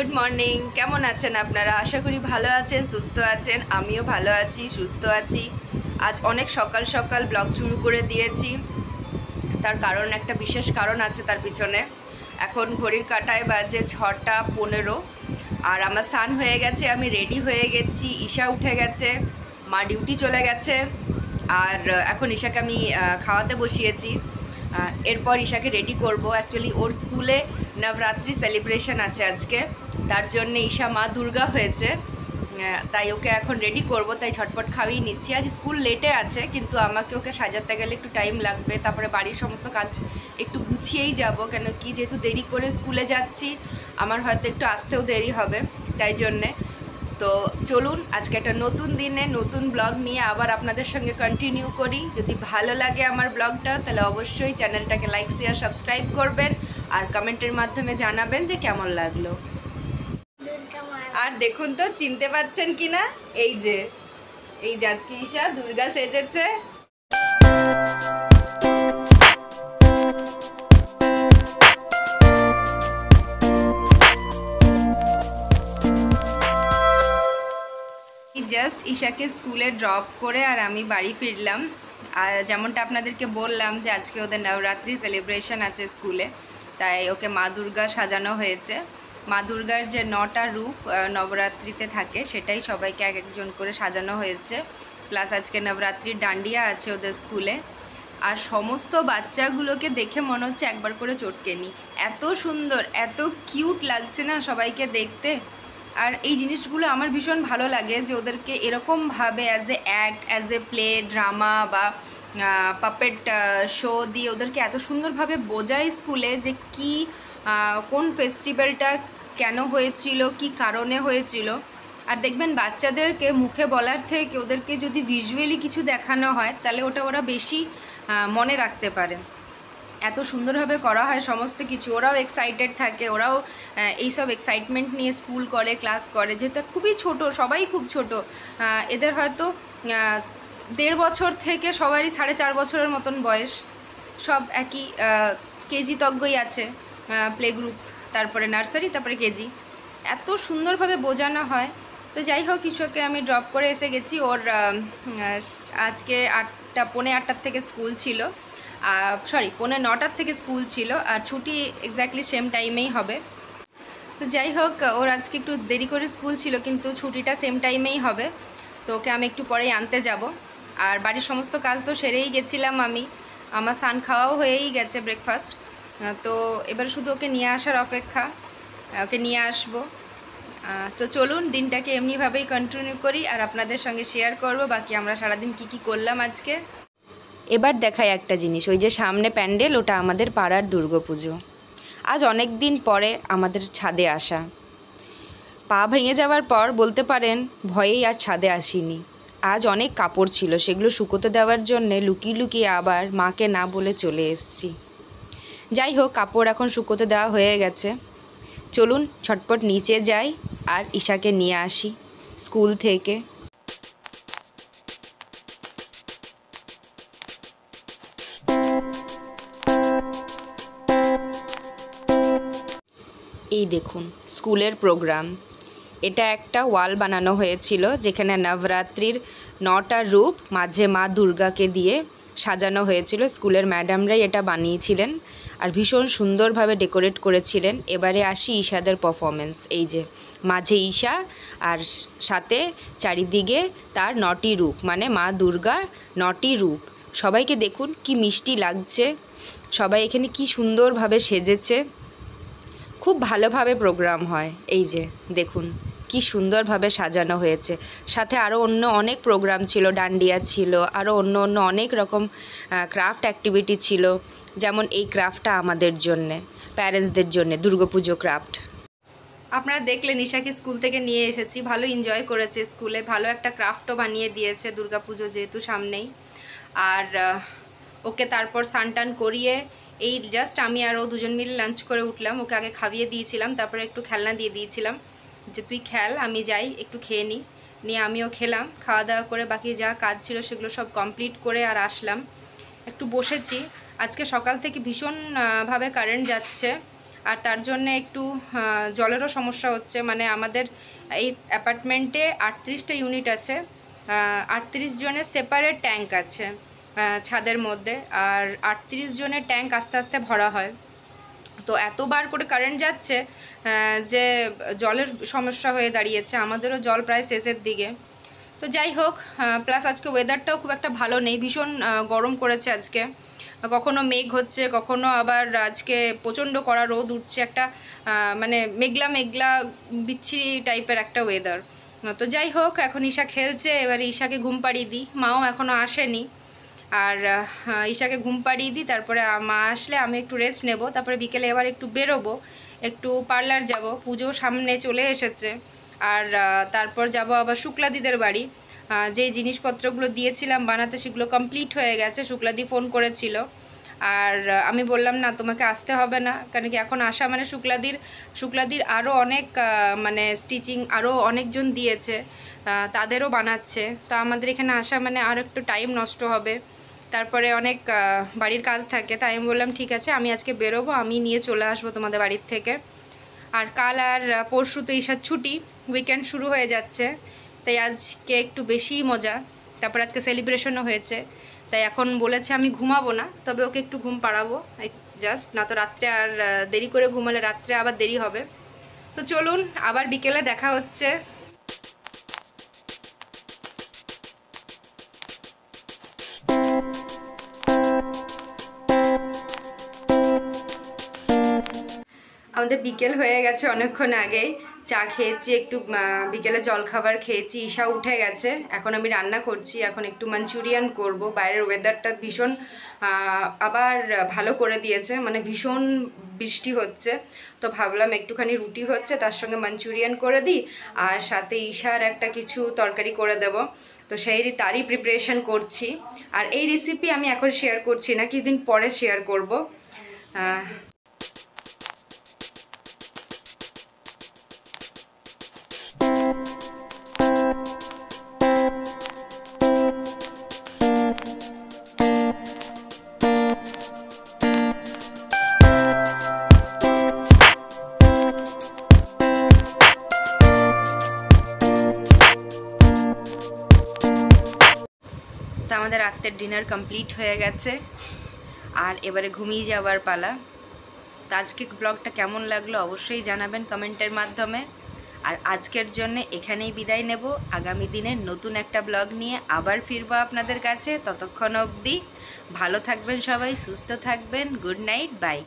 Good morning. কেমন আছেন আপনারা? আশা করি ভালো আছেন, সুস্থ আছেন। আমিও ভালো আছি, সুস্থ আছি। আজ অনেক সকাল সকাল ব্লগ শুরু করে দিয়েছি। তার কারণ, একটা বিশেষ কারণ আছে তার পিছনে। এখন ঘড়ির কাঁটায় বাজে 6:15 আর আমার স্নান হয়ে গেছে, আমি রেডি হয়ে গেছি। ঈশা উঠে গেছে, মা ডিউটি চলে গেছে। আর এখন ঈশাকে আমি খাওয়াতে বসিয়েছি। এরপর ঈশাকে রেডি করব। অ্যাকচুয়ালি ওর স্কুলে নবরাত্রি সেলিব্রেশন আছে আজকে, তার জন্য ঈশা মা দুর্গা হয়েছে। তাই ওকে এখন রেডি করব, তাই ঝটপট খাইয়ে নিচ্ছি। আজ স্কুল লেটে আছে, কিন্তু আমাকে ওকে সাজাতে গেলে একটু টাইম লাগবে। তারপরে বাড়ির সমস্ত কাজ একটু গুছিয়েই যাব, কেন কি যেহেতু দেরি করে স্কুলে যাচ্ছি, আমার হয়তো একটু আসতেও দেরি হবে, তাই জন্যে। তো চলুন আজকে একটা নতুন দিনে নতুন ব্লগ নিয়ে আবার আপনাদের সঙ্গে কন্টিনিউ করি। যদি ভালো লাগে আমার ব্লগটা, তাহলে অবশ্যই চ্যানেলটাকে লাইক শেয়ার সাবস্ক্রাইব করবেন আর কমেন্টের মাধ্যমে জানাবেন যে কেমন লাগলো। আর দেখুন তো চিনতে পারছেন কিনা, এই যে আজকে ঈশা দুর্গা সেজেছে। জাস্ট ঈশাকে স্কুলে ড্রপ করে আর আমি বাড়ি ফিরলাম। আর যেমনটা আপনাদেরকে বললাম যে আজকে ওদের নবরাত্রি সেলিব্রেশন আছে স্কুলে, তাই ওকে মা দুর্গা সাজানো হয়েছে। মা দুর্গার যে 9টা রূপ নবরাত্রিতে থাকে, সেটাই সবাইকে এক একজন করে সাজানো হয়েছে। প্লাস আজকে নবরাত্রির ডান্ডিয়া আছে ওদের স্কুলে। আর সমস্ত বাচ্চাগুলোকে দেখে মনে হচ্ছে একবার করে চটকে নিই, এত সুন্দর, এত কিউট লাগছে না সবাইকে দেখতে। আর এই জিনিসগুলো আমার ভীষণ ভালো লাগে, যে ওদেরকে এরকমভাবে as a act, as a play, drama বা পাপেট শো দিয়ে ওদেরকে এত সুন্দরভাবে বোঝায় স্কুলে যে কি কোন ফেস্টিভ্যালটা কেন হয়েছিল, কি কারণে হয়েছিল। আর দেখবেন বাচ্চাদেরকে মুখে বলার থেকে ওদেরকে যদি ভিজুয়ালি কিছু দেখানো হয়, তাহলে ওটা ওরা বেশি মনে রাখতে পারে। এত সুন্দরভাবে করা হয় সমস্ত কিছু, ওরাও এক্সাইটেড থাকে, ওরাও এইসব এক্সাইটমেন্ট নিয়ে স্কুল করে, ক্লাস করে। যেহেতু খুবই ছোট, সবাই খুব ছোট, এদের হয়তো 1.5 বছর থেকে সবারই 4.5 বছরের মতন বয়স। সব একই কেজি তজ্ঞই আছে, প্লে গ্রুপ, তারপরে নার্সারি, তারপরে কেজি। এত সুন্দরভাবে বোঝানো হয়। তো যাই হোক, ঈশাকে আমি ড্রপ করে এসে গেছি। ওর আজকে 8:45 থেকে স্কুল ছিল, সরি 8:45 থেকে স্কুল ছিল, আর ছুটি এক্স্যাক্টলি সেম টাইমেই হবে। তো যাই হোক, ওর আজকে একটু দেরি করে স্কুল ছিল, কিন্তু ছুটিটা সেম টাইমেই হবে। তো ওকে আমি একটু পরেই আনতে যাব। আর বাড়ির সমস্ত কাজ তো সেরেই গেছিলাম আমি, আমার স্নান খাওয়াও হয়েই গেছে, ব্রেকফাস্ট। তো এবার শুধু ওকে নিয়ে আসার অপেক্ষা, ওকে নিয়ে আসবো। তো চলুন দিনটাকে এমনিভাবেই কন্টিনিউ করি, আর আপনাদের সঙ্গে শেয়ার করব বাকি আমরা সারাদিন কি করলাম আজকে। এবার দেখাই একটা জিনিস, ওই যে সামনে প্যান্ডেল, ওটা আমাদের পাড়ার দুর্গাপুজো। আজ অনেক দিন পরে আমাদের ছাদে আসা। পা ভেঙে যাওয়ার পর বলতে পারেন ভয়েই আর ছাদে আসিনি। আজ অনেক কাপড় ছিল, সেগুলো শুকোতে দেওয়ার জন্যে লুকিয়ে লুকিয়ে আবার মাকে না বলে চলে এসেছি। যাই হোক, কাপড় এখন শুকোতে দেওয়া হয়ে গেছে। চলুন ছটপট নিচে যাই আর ঈশাকে নিয়ে আসি স্কুল থেকে। এই দেখুন স্কুলের প্রোগ্রাম। এটা একটা ওয়াল বানানো হয়েছিল, যেখানে নবরাত্রির 9টা রূপ মাঝে মা দুর্গাকে দিয়ে সাজানো হয়েছিল। স্কুলের ম্যাডামরাই এটা বানিয়েছিলেন আর ভীষণ সুন্দরভাবে ডেকোরেট করেছিলেন। এবারে আসি ঈশাদের পারফরমেন্স। এই যে মাঝে ঈশা, আর সাথে চারিদিকে তার 9টি রূপ, মানে মা দুর্গার 9টি রূপ। সবাইকে দেখুন কি মিষ্টি লাগছে, সবাই এখানে কি সুন্দরভাবে সেজেছে। খুব ভালোভাবে প্রোগ্রাম হয়। এই যে দেখুন কি সুন্দরভাবে সাজানো হয়েছে। সাথে আরও অন্য অনেক প্রোগ্রাম ছিল, ডান্ডিয়া ছিল, আরও অন্য অনেক রকম ক্রাফট অ্যাক্টিভিটি ছিল। যেমন এই ক্রাফটটা আমাদের জন্যে, প্যারেন্টসদের জন্যে, দুর্গাপুজো ক্রাফট। আপনারা দেখলেন ঈশাকে স্কুল থেকে নিয়ে এসেছি, ভালো এনজয় করেছে স্কুলে, ভালো একটা ক্রাফটও বানিয়ে দিয়েছে দুর্গাপুজো যেহেতু সামনেই। আর ওকে তারপর সানটান করিয়ে এই জাস্ট আমি আর ও দুজন মিলে লাঞ্চ করে উঠলাম। ওকে আগে খাইয়ে দিয়েছিলাম, তারপরে একটু খেলনা দিয়ে দিয়েছিলাম যে তুই খেল, আমি যাই একটু খেয়ে নিয়ে আমিও খেলাম। খাওয়া দাওয়া করে বাকি যা কাজ ছিল সেগুলো সব কমপ্লিট করে আর আসলাম, একটু বসেছি। আজকে সকাল থেকে ভীষণভাবে কারেন্ট যাচ্ছে, আর তার জন্য একটু জলেরও সমস্যা হচ্ছে। মানে আমাদের এই অ্যাপার্টমেন্টে 38টা ইউনিট আছে, 38 জনের সেপারেট ট্যাঙ্ক আছে ছাদের মধ্যে, আর 38 জনের ট্যাঙ্ক আস্তে আস্তে ভরা হয়। তো এতবার করে কারেন্ট যাচ্ছে যে জলের সমস্যা হয়ে দাঁড়িয়েছে, আমাদেরও জল প্রায় শেষের দিকে। তো যাই হোক, প্লাস আজকে ওয়েদারটাও খুব একটা ভালো নেই, ভীষণ গরম করেছে আজকে। কখনো মেঘ হচ্ছে, কখনো আবার আজকে প্রচণ্ড কড়া রোদ উঠছে, একটা মানে মেঘলা মেঘলা বিচ্ছিরি টাইপের একটা ওয়েদার। তো যাই হোক, এখন ঈশা খেলছে, এবারে ঈশাকে ঘুম পাড়িয়ে দিই, মাও এখনও আসেনি। আর ঈশাকে ঘুম পাড়িয়ে দিই, তারপরে মা আসলে আমি একটু রেস্ট নেব, তারপরে বিকেলে এবার একটু বেরোবো, একটু পার্লার যাব, পুজো সামনে চলে এসেছে। আর তারপর যাব আবার শুক্লাদিদের বাড়ি, যে জিনিসপত্রগুলো দিয়েছিলাম বানাতে সেগুলো কমপ্লিট হয়ে গেছে, শুক্লাদি ফোন করেছিল। আর আমি বললাম না তোমাকে আসতে হবে না, কারণ কি এখন আসা মানে শুক্লাদির আরও অনেক মানে স্টিচিং আরও অনেকজন দিয়েছে, তাদেরও বানাচ্ছে। তো আমাদের এখানে আসা মানে আর একটু টাইম নষ্ট হবে, তারপরে অনেক বাড়ির কাজ থাকে। তাই আমি বললাম ঠিক আছে, আমি আজকে বেরোবো, আমি নিয়ে চলে আসবো তোমাদের বাড়ির থেকে। আর কাল আর পরশু তো ঈশার ছুটি, উইকেন্ড শুরু হয়ে যাচ্ছে, তাই আজকে একটু বেশিই মজা। তারপর আজকে সেলিব্রেশনও হয়েছে, তাই এখন বলেছে আমি ঘুমাবো না, তবে ওকে একটু ঘুম পাড়াবো জাস্ট, না তো রাত্রে আর দেরি করে ঘুমালে রাত্রে আবার দেরি হবে। তো চলুন, আবার বিকেলে দেখা হচ্ছে। আমাদের বিকেল হয়ে গেছে অনেকক্ষণ আগেই, চা খেয়েছি, একটু বিকেলে জলখাবার খেয়েছি, ঈশা উঠে গেছে, এখন আমি রান্না করছি, এখন একটু মাঞ্চুরিয়ান করব। বাইরের ওয়েদারটা ভীষণ আবার ভালো করে দিয়েছে, মানে ভীষণ বৃষ্টি হচ্ছে, তো ভাবলাম একটুখানি রুটি হচ্ছে তার সঙ্গে মাঞ্চুরিয়ান করে দিই, আর সাথে ঈশার একটা কিছু তরকারি করে দেব। তো তারই প্রিপারেশন করছি। আর এই রেসিপি আমি এখন শেয়ার করছি না, কিছুদিন পরে শেয়ার করব। তো আমাদের রাতের ডিনার কমপ্লিট হয়ে গেছে, আর এবারে ঘুমিয়ে যাওয়ার পালা। তো আজকে ব্লগটা কেমন লাগলো অবশ্যই জানাবেন কমেন্টের মাধ্যমে। আর আজকের জন্য এখানেই বিদায় নেব, আগামী দিনের নতুন একটা ব্লগ নিয়ে আবার ফিরবো আপনাদের কাছে। ততক্ষণ অবধি ভালো থাকবেন সবাই, সুস্থ থাকবেন, গুড নাইট, বাই।